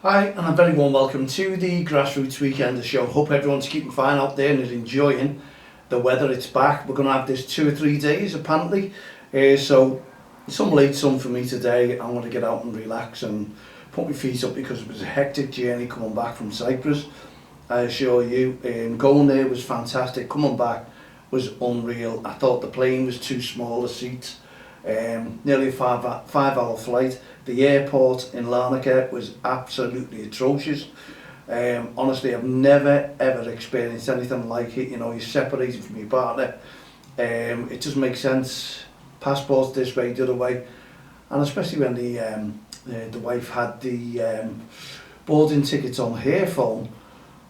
Hi, and a very warm welcome to the Grassroots Weekender show. Hope everyone's keeping fine out there and is enjoying the weather. It's back. We're going to have this 2 or 3 days apparently. So some late sun for me today. I want to get out and relax and put my feet up because it was a hectic journey coming back from Cyprus. I assure you, going there was fantastic. Coming back was unreal. I thought the plane was too small, the seats. Nearly a five-hour flight. The airport in Larnaca was absolutely atrocious. Honestly, I've never ever experienced anything like it. You know, you're separated from your partner. It doesn't make sense. Passports this way, the other way, and especially when the wife had the boarding tickets on her phone.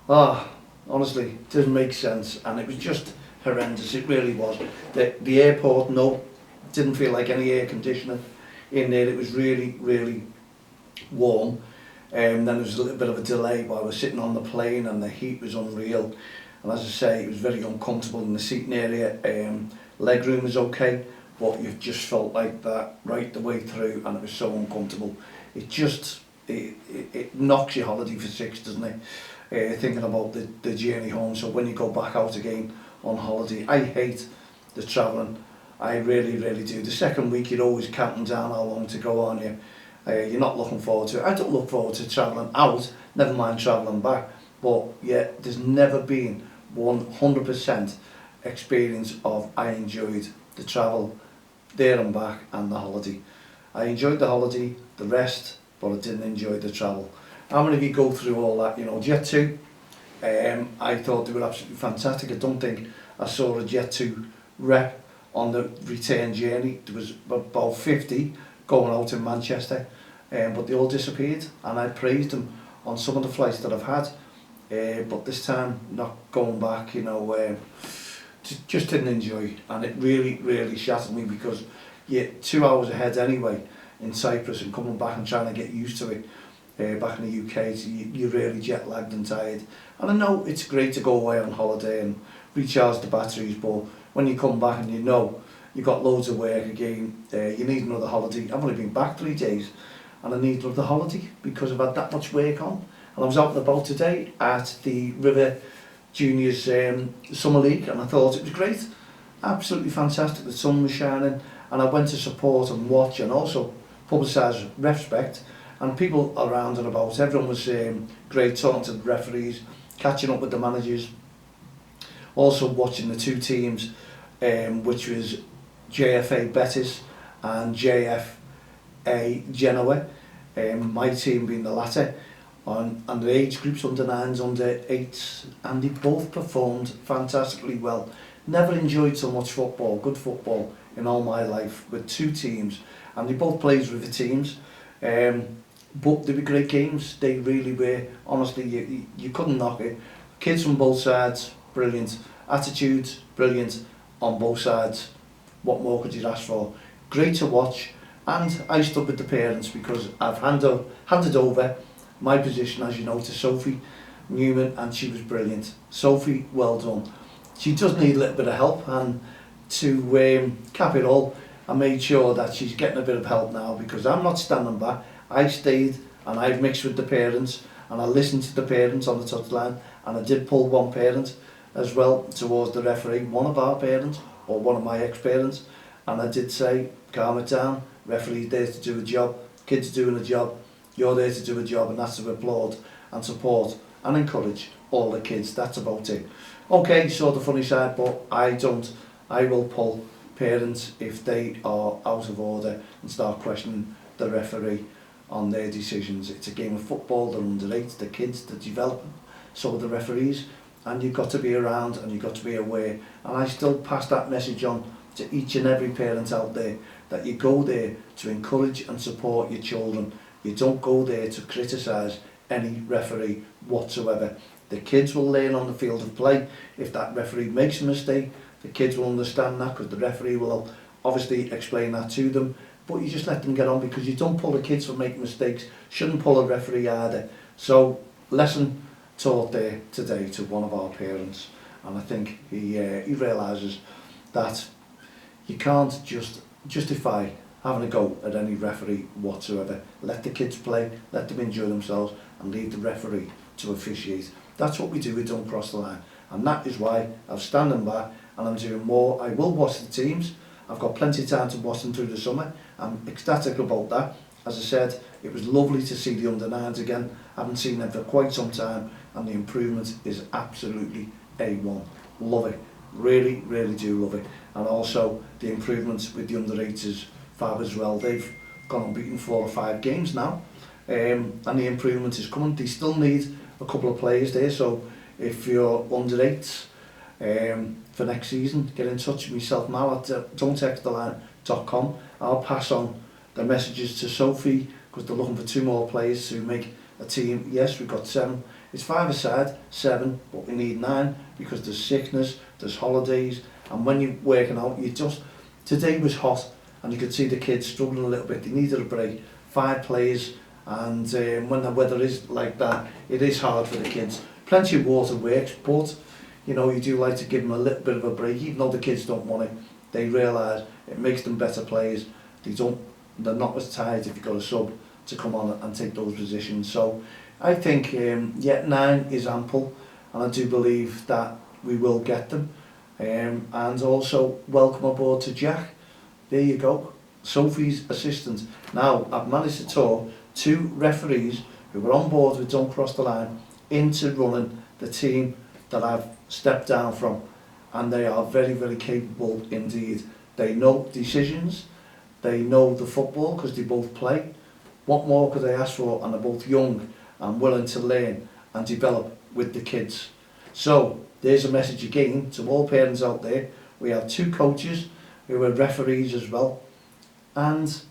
Honestly, it doesn't make sense, and it was just horrendous. It really was. The airport, no. Didn't feel like any air conditioning in there. It was really warm, and then there was a little bit of a delay while I was sitting on the plane, and the heat was unreal. And as I say, it was very uncomfortable in the seating area. Leg room was okay, but you just felt like that right the way through, and it was so uncomfortable. It knocks your holiday for six, doesn't it? Thinking about the journey home. So when you go back out again on holiday, I hate the travelling. I really do. The second week you're always counting down how long to go, aren't you? You're not looking forward to it. I don't look forward to travelling out, never mind travelling back. But yeah, there's never been 100% experience of I enjoyed the travel there and back and the holiday. I enjoyed the holiday, the rest, but I didn't enjoy the travel. How many of you go through all that? You know, Jet 2, I thought they were absolutely fantastic. I don't think I saw a Jet 2 rep on the return journey. There was about 50 going out in Manchester, but they all disappeared, and I praised them on some of the flights that I've had, but this time not going back, you know, just didn't enjoy, and it really shattered me because you're 2 hours ahead anyway in Cyprus, and coming back and trying to get used to it back in the UK, so you're really jet lagged and tired. And I know it's great to go away on holiday and recharge the batteries, but when you come back and you know you've got loads of work again, you need another holiday. I've only been back 3 days and I need another holiday because I've had that much work on. And I was out and about today at the River Juniors Summer League, and I thought it was great. Absolutely fantastic. The sun was shining, and I went to support and watch and also publicise REFspect, and people around and about. Everyone was great, talking to the referees, catching up with the managers. Also watching the two teams, which was JFA Betis and JFA Genoa, my team being the latter, and the age groups under 9s, under 8s, and they both performed fantastically well. Never enjoyed so much football, good football, in all my life with two teams, and they both played with the teams, but they were great games. They really were. Honestly, you couldn't knock it. Kids from both sides, brilliant. Attitudes, brilliant on both sides. What more could you ask for? Great to watch, and I stood with the parents because I've handed over my position, as you know, to Sophie Newman, and she was brilliant. Sophie, well done. She does need a little bit of help, and to cap it all, I made sure that she's getting a bit of help now because I'm not standing back. I stayed and I've mixed with the parents, and I listened to the parents on the touchline, and I did pull one parent as well towards the referee, one of our parents or one of my ex-parents, and I did say, calm it down, referee's there to do a job, kids doing a job, you're there to do a job, and that's to applaud and support and encourage all the kids. That's about it. Okay, so the funny side, but I will pull parents if they are out of order and start questioning the referee on their decisions. It's a game of football, they're under 8, the kids, they're developing, so are the referees, and you've got to be around and you've got to be aware. And I still pass that message on to each and every parent out there, that you go there to encourage and support your children. You don't go there to criticise any referee whatsoever. The kids will learn on the field of play. If that referee makes a mistake, the kids will understand that because the referee will obviously explain that to them. But you just let them get on, because you don't pull the kids for making mistakes. Shouldn't pull a referee either. So lesson taught there today to one of our parents, and I think he realises that you can't just justify having a go at any referee whatsoever. Let the kids play, let them enjoy themselves, and leave the referee to officiate. That's what we do, we don't cross the line. And that is why I'm standing by and I'm doing more. I will watch the teams. I've got plenty of time to watch them through the summer. I'm ecstatic about that. As I said, it was lovely to see the under-9s again. I haven't seen them for quite some time, and the improvement is absolutely A1. Love it. Really, really do love it. And also the improvements with the under-8s is fab as well. They've gone unbeaten 4 or 5 games now. And the improvement is coming. They still need a couple of players there, so if you're under-8s for next season, get in touch with myself now at don'ttexttheline.com. I'll pass on the messages to Sophie, because they're looking for 2 more players to make a team. Yes, we've got 7. It's 5 aside, 7, but we need 9 because there's sickness, there's holidays, and when you're working out, today was hot and you could see the kids struggling a little bit. They needed a break. 5 players, and when the weather is like that, it is hard for the kids. Plenty of water works, but you know, you do like to give them a little bit of a break, even though the kids don't want it. They realise it makes them better players. They're not as tired if you've got a sub to come on and take those positions. So I think 9 is ample, and I do believe that we will get them. And also welcome aboard to Jack. There you go, Sophie's assistant. Now I've managed to talk 2 referees who were on board with Don't Cross the Line into running the team that I've stepped down from, and they are very, very capable indeed. They know decisions, they know the football because they both play. What more could they ask for? And they're both young and willing to learn and develop with the kids. So there's a message again to all parents out there. We have 2 coaches who are referees as well, and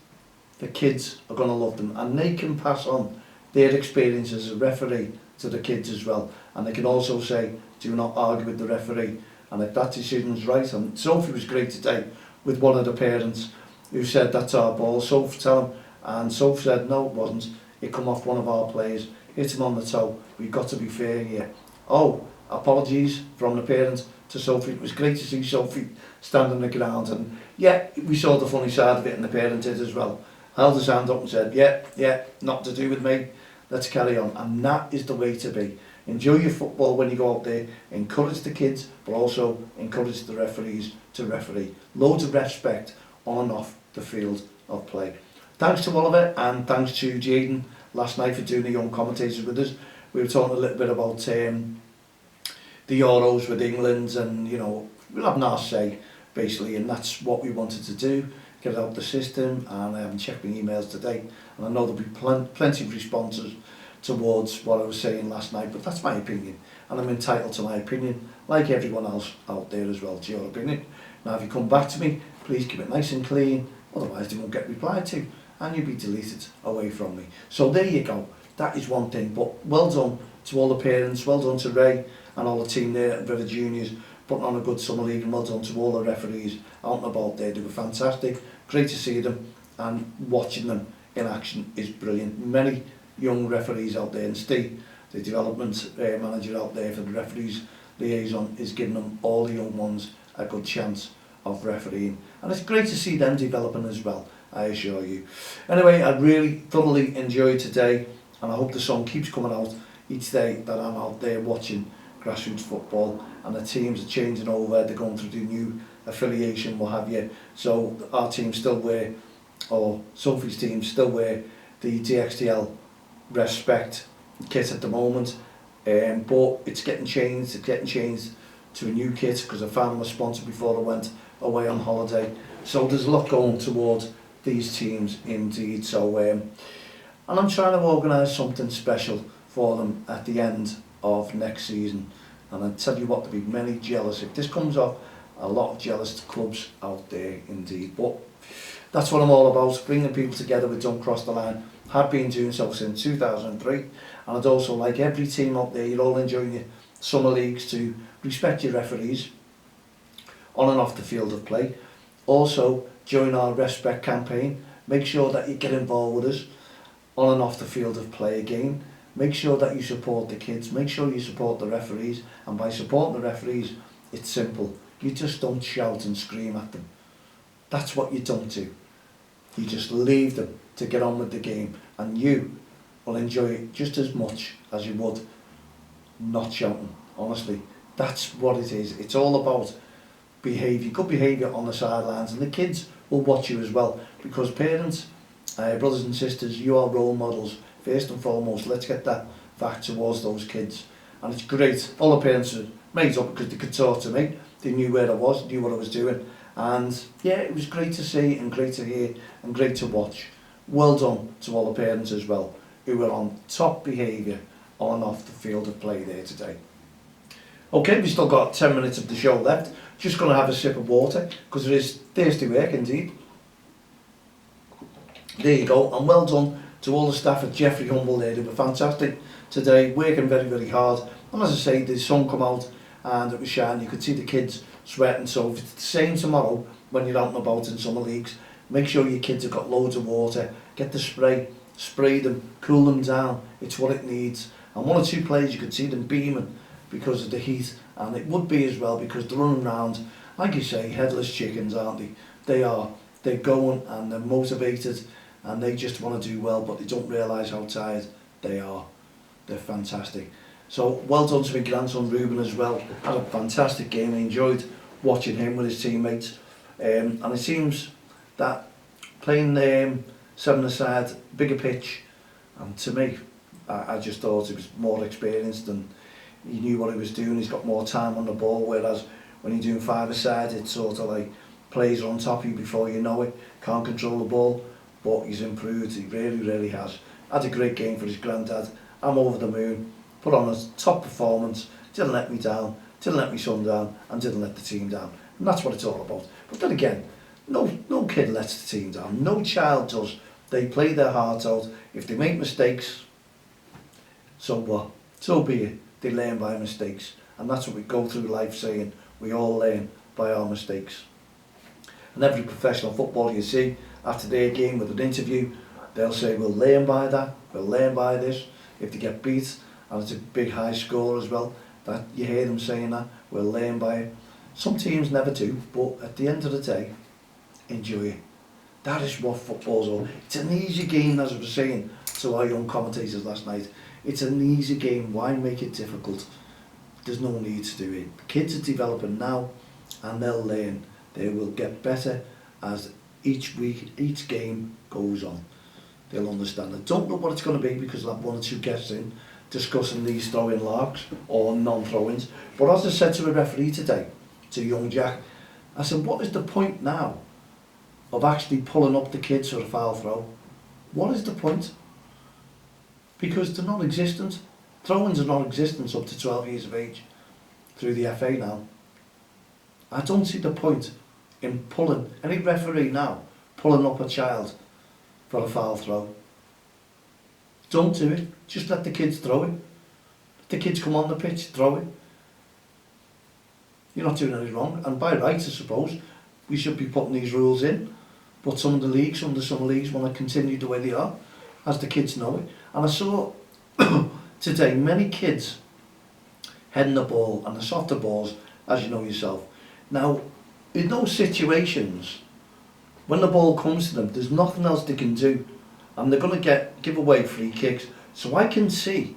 the kids are going to love them, and they can pass on their experience as a referee to the kids as well. And they can also say, do not argue with the referee, and if that decision's right. And Sophie was great today with one of the parents who said, that's our ball, Sophie, tell him. And Sophie said, no, it wasn't. It come off one of our players, hit him on the toe. We've got to be fair here. Oh, apologies from the parents to Sophie. It was great to see Sophie stand on the ground, and yeah, we saw the funny side of it, and the parent did as well. Held his hand up and said, yeah, not to do with me, let's carry on. And that is the way to be. Enjoy your football when you go out there, encourage the kids, but also encourage the referees to referee. Loads of respect on and off the field of play. Thanks to Oliver, and thanks to Jaden last night for doing the young commentators with us. We were talking a little bit about the Euros with England, and you know, we'll have our say basically, and that's what we wanted to do, get it out the system. And I haven't checked my emails today, and I know there'll be plenty of responses towards what I was saying last night, but that's my opinion, and I'm entitled to my opinion like everyone else out there as well. It's your opinion. Now if you come back to me, please keep it nice and clean, otherwise they won't get replied to and you'll be deleted away from me. So there you go, that is one thing. But well done to all the parents, well done to Ray and all the team there at River Juniors, putting on a good summer league, and well done to all the referees out and about there. They were fantastic, great to see them, and watching them in action is brilliant. Many young referees out there, and Steve, the development manager out there for the referees liaison, is giving them, all the young ones, a good chance of refereeing, and it's great to see them developing as well, I assure you. Anyway, I really thoroughly enjoyed today, and I hope the sun keeps coming out each day that I'm out there watching grassroots football, and the teams are changing over, they're going through the new affiliation, what have you. So our team still wear, or Sophie's team still wear, the DXTL REFspect kit at the moment, but it's getting changed to a new kit because I found my sponsor before I went away on holiday. So there's a lot going towards these teams indeed. So and I'm trying to organise something special for them at the end of next season, and I tell you what, there'll be many jealous if this comes off, a lot of jealous clubs out there indeed. But that's what I'm all about, bringing people together with Don't Cross the Line. Have been doing so since 2003, and I'd also like every team out there, you're all enjoying your summer leagues, to respect your referees on and off the field of play. Also join our REFspect campaign, make sure that you get involved with us on and off the field of play again. Make sure that you support the kids, make sure you support the referees, and by supporting the referees, it's simple, you just don't shout and scream at them. That's what you don't do. You just leave them to get on with the game, and you will enjoy it just as much as you would not shouting. Honestly, that's what it is. It's all about behaviour, good behaviour on the sidelines, and the kids will watch you as well, because parents, brothers and sisters, you are role models first and foremost. Let's get that back towards those kids. And it's great. All the parents are made up because they could talk to me. They knew where I was, knew what I was doing, and yeah, it was great to see and great to hear and great to watch. Well done to all the parents as well, who were on top behaviour on and off the field of play there today. Okay, we've still got 10 minutes of the show left. Just going to have a sip of water, because it is thirsty work indeed. There you go, and well done to all the staff at Jeffrey Humble there. They were fantastic today, working very, very hard. And as I say, the sun come out and it was shining. You could see the kids sweating. So if it's the same tomorrow when you're out and about in summer leagues, make sure your kids have got loads of water. Get the spray them, cool them down. It's what it needs. And one or two players, you could see them beaming because of the heat, and it would be as well because they're running around, like you say, headless chickens, aren't they? They're going and they're motivated, and they just want to do well, but they don't realise how tired they are. They're fantastic. So well done to my grandson Ruben as well. Had a fantastic game. I enjoyed watching him with his teammates, and it seems that playing 7-a-side, bigger pitch, and to me, I just thought he was more experienced and he knew what he was doing. He's got more time on the ball, whereas when you're doing 5-a-side, it's sort of like plays on top of you before you know it. Can't control the ball, but he's improved. He really, really has. Had a great game for his granddad. I'm over the moon. Put on a top performance. Didn't let me down. Didn't let my son down, and didn't let the team down. And that's what it's all about. But then again, no kid lets the team down. No child does. They play their heart out. If they make mistakes, so what? So be it. They learn by mistakes, and that's what we go through life saying. We all learn by our mistakes. And every professional footballer you see after their game with an interview, they'll say we'll learn by that, we'll learn by this. If they get beat, and it's a big high score as well, that you hear them saying that, we'll learn by it. Some teams never do, but at the end of the day, enjoy it. That is what football's all. It's an easy game, as I was saying to our young commentators last night. It's an easy game. Why make it difficult? There's no need to do it. The kids are developing now, and they'll learn. They will get better as each week, each game goes on. They'll understand. I don't know what it's going to be because I'll have one or two guests in discussing these throw-in larks or non-throw-ins. But as I said to the referee today, to young Jack, I said, what is the point now of actually pulling up the kids for a foul throw? What is the point? Because they're non-existent. Throw-ins are non-existent up to 12 years of age through the FA now. I don't see the point in pulling, any referee now, pulling up a child for a foul throw. Don't do it. Just let the kids throw it. Let the kids come on the pitch, throw it. You're not doing anything wrong. And by rights, I suppose, we should be putting these rules in. But some of the leagues, some of the summer leagues, want to continue the way they are, as the kids know it. And I saw today many kids heading the ball and the softer balls, as you know yourself. Now, in those situations, when the ball comes to them, there's nothing else they can do, and they're going to give away free kicks. So I can see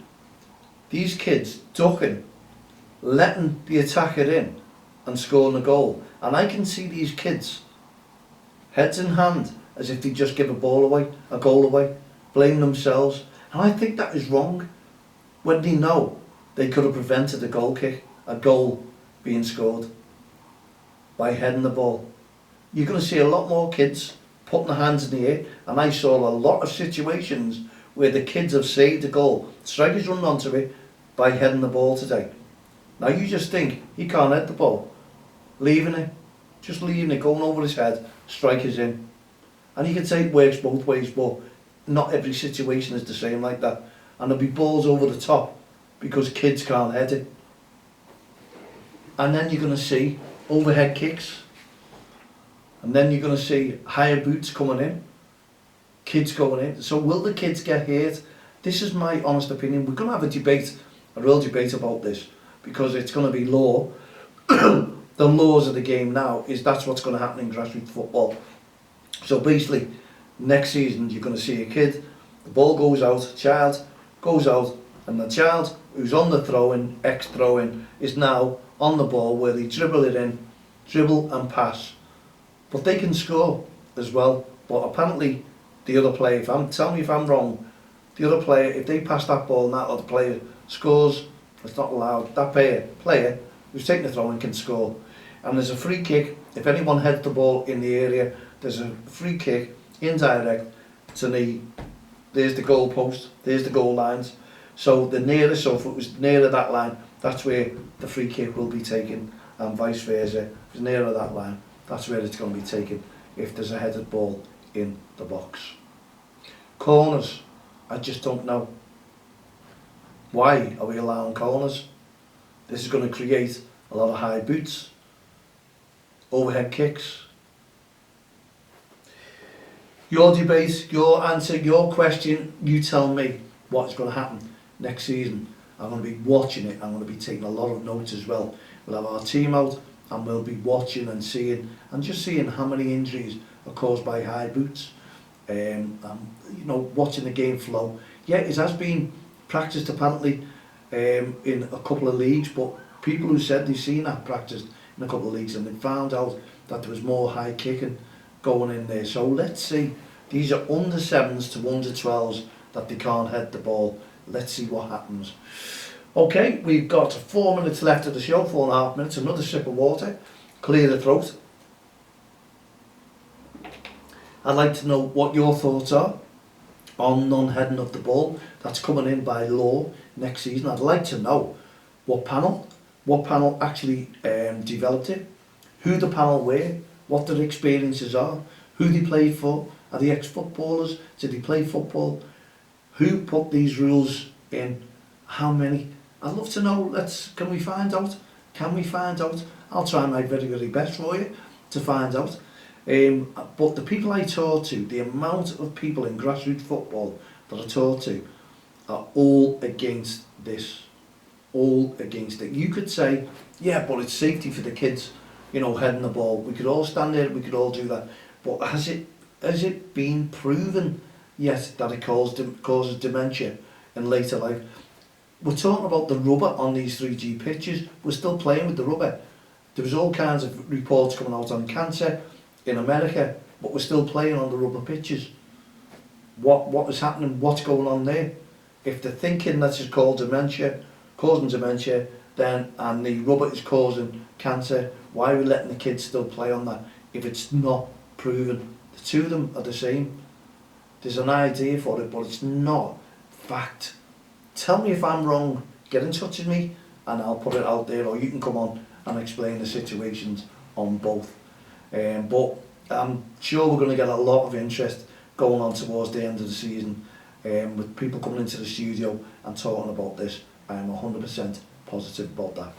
these kids ducking, letting the attacker in and scoring a goal. And I can see these kids, heads in hand, as if they just give a goal away, blame themselves. And I think that is wrong, when they know they could have prevented a goal being scored by heading the ball. You're going to see a lot more kids putting their hands in the air, and I saw a lot of situations where the kids have saved a goal. Strikers run onto it by heading the ball today. Now you just think, he can't head the ball. Leaving it, going over his head, strikers in. And you can say it works both ways, but not every situation is the same like that. And there'll be balls over the top because kids can't head it. And then you're going to see overhead kicks. And then you're going to see higher boots coming in. Kids going in. So will the kids get hurt? This is my honest opinion. We're going to have a real debate about this, because it's going to be law. The laws of the game now is that's what's going to happen in grassroots football. So basically, Next season you're going to see a kid, the ball goes out, child goes out, and the child who's on the throw-in, ex-throw-in, is now on the ball where they dribble it in, dribble and pass. But they can score as well. But apparently the other player, tell me if I'm wrong, the other player, if they pass that ball and that other player scores, it's not allowed. That player who's taking the throw-in can score. And there's a free kick. If anyone heads the ball in the area, there's a free kick, indirect, to there's the goal post, there's the goal lines. So the nearest, so if it was nearer that line, that's where the free kick will be taken, and vice versa. If it's nearer that line, that's where it's going to be taken if there's a headed ball in the box. Corners, I just don't know. Why are we allowing corners? This is going to create a lot of high boots, overhead kicks. Your debate, your answer, your question, you tell me what's going to happen next season. I'm going to be watching it. I'm going to be taking a lot of notes as well. We'll have our team out and we'll be watching and seeing, and just seeing how many injuries are caused by high boots. You know, watching the game flow. Yeah, it has been practiced apparently in a couple of leagues, but people who said they've seen that practiced in a couple of leagues and they found out that there was more high kicking going in there. So let's see. These are under 7s to under 12s that they can't head the ball. Let's see what happens. Okay, we've got 4 minutes left of the show, 4.5 minutes, another sip of water, clear the throat. I'd like to know what your thoughts are on non-heading of the ball. That's coming in by law next season. I'd like to know what panel actually developed it, who the panel were, what their experiences are, who they played for, are they ex-footballers, did they play football, who put these rules in, how many. I'd love to know. Can we find out? Can we find out? I'll try my very, very best for you to find out. But the people I talk to, the amount of people in grassroots football that I talk to are all against this. All against it. You could say, yeah, but it's safety for the kids, you know, heading the ball. We could all stand there, we could all do that. But has it been proven yet that it causes dementia in later life? We're talking about the rubber on these 3G pitches. We're still playing with the rubber. There was all kinds of reports coming out on cancer in America, but we're still playing on the rubber pitches. What is happening? What's going on there? If they're thinking that it's called dementia, causing dementia, then, and the rubber is causing cancer, why are we letting the kids still play on that if it's not proven? The two of them are the same. There's an idea for it, but it's not fact. Tell me if I'm wrong, get in touch with me and I'll put it out there, or you can come on and explain the situations on both. But I'm sure we're going to get a lot of interest going on towards the end of the season, with people coming into the studio and talking about this. I am 100% positive about that.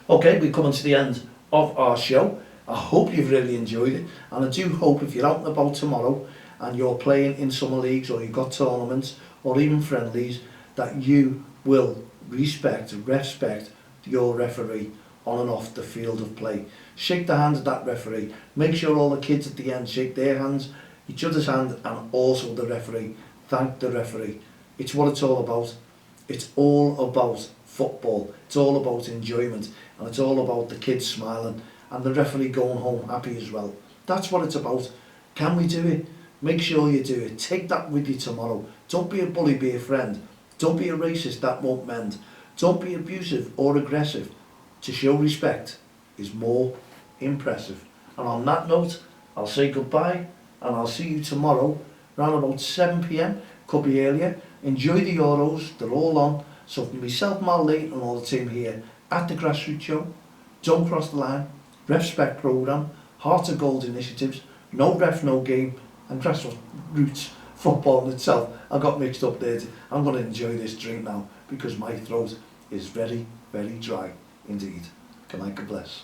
Okay, we're coming to the end of our show. I hope you've really enjoyed it, and I do hope if you're out and about tomorrow and you're playing in summer leagues, or you've got tournaments or even friendlies, that you will REFspect your referee on and off the field of play. Shake the hand of that referee. Make sure all the kids at the end shake their hands, each other's hand, and also the referee. Thank the referee. It's what it's all about. It's all about football. It's all about enjoyment, and it's all about the kids smiling and the referee going home happy as well. That's what it's about. Can we do it? Make sure you do it. Take that with you tomorrow. Don't be a bully, be a friend. Don't be a racist, that won't mend. Don't be abusive or aggressive. To show respect is more impressive. And on that note, I'll say goodbye, and I'll see you tomorrow around about 7 p.m, could be earlier. Enjoy the Euros, they're all on. So from myself, Mal Lee, and all the team here at the Grassroots Show, Don't Cross the Line, REFspect programme, Heart of Gold initiatives, No Ref, No Game, and Grassroots football in itself. I got mixed up there. I'm going to enjoy this drink now because my throat is very, very dry indeed. Good night, God bless.